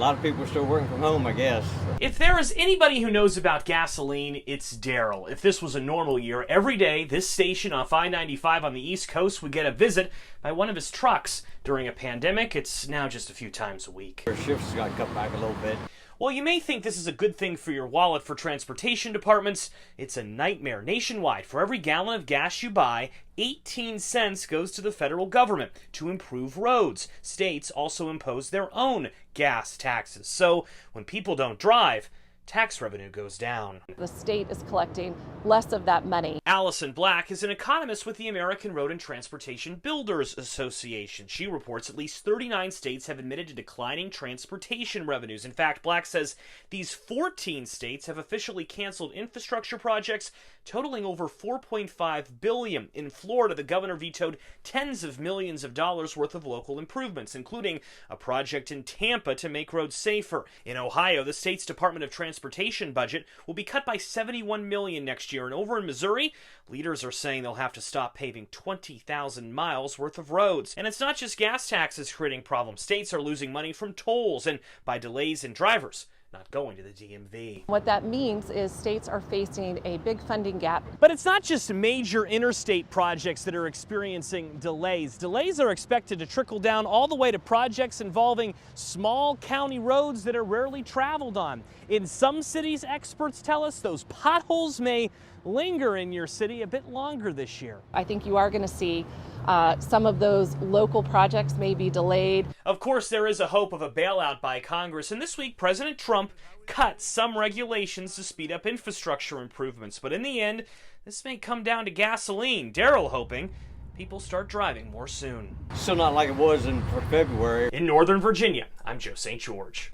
lot of people are still working from home, I guess. If there is anybody who knows about gasoline, it's Daryl. If this was a normal year, every day this station off I-95 on the East Coast would get a visit by one of his trucks. During a pandemic, it's now just a few times a week. Our shifts got cut back a little bit. Well, you may think this is a good thing for your wallet for transportation departments. It's a nightmare. Nationwide, for every gallon of gas you buy, 18 cents goes to the federal government to improve roads. States also impose their own gas taxes. So when people don't drive, tax revenue goes down. The state is collecting less of that money. Allison Black is an economist with the American Road and Transportation Builders Association. She reports at least 39 states have admitted to declining transportation revenues. In fact, Black says these 14 states have officially canceled infrastructure projects totaling over $4.5 billion. In Florida, the governor vetoed tens of millions of dollars worth of local improvements, including a project in Tampa to make roads safer. In Ohio, the state's Department of Transportation budget will be cut by $71 million next year. And over in Missouri, leaders are saying they'll have to stop paving 20,000 miles worth of roads. And it's not just gas taxes creating problems. States are losing money from tolls and by delays in drivers not going to the DMV. What that means is states are facing a big funding gap. But it's not just major interstate projects that are experiencing delays. Delays are expected to trickle down all the way to projects involving small county roads that are rarely traveled on. In some cities, experts tell us those potholes may linger in your city a bit longer this year. I think you are going to see some of those local projects may be delayed. Of course, there is a hope of a bailout by Congress, and this week President Trump cut some regulations to speed up infrastructure improvements. But in the end, this may come down to gasoline. Daryl hoping people start driving more soon. Still not like it was in February. In Northern Virginia, I'm Joe St. George.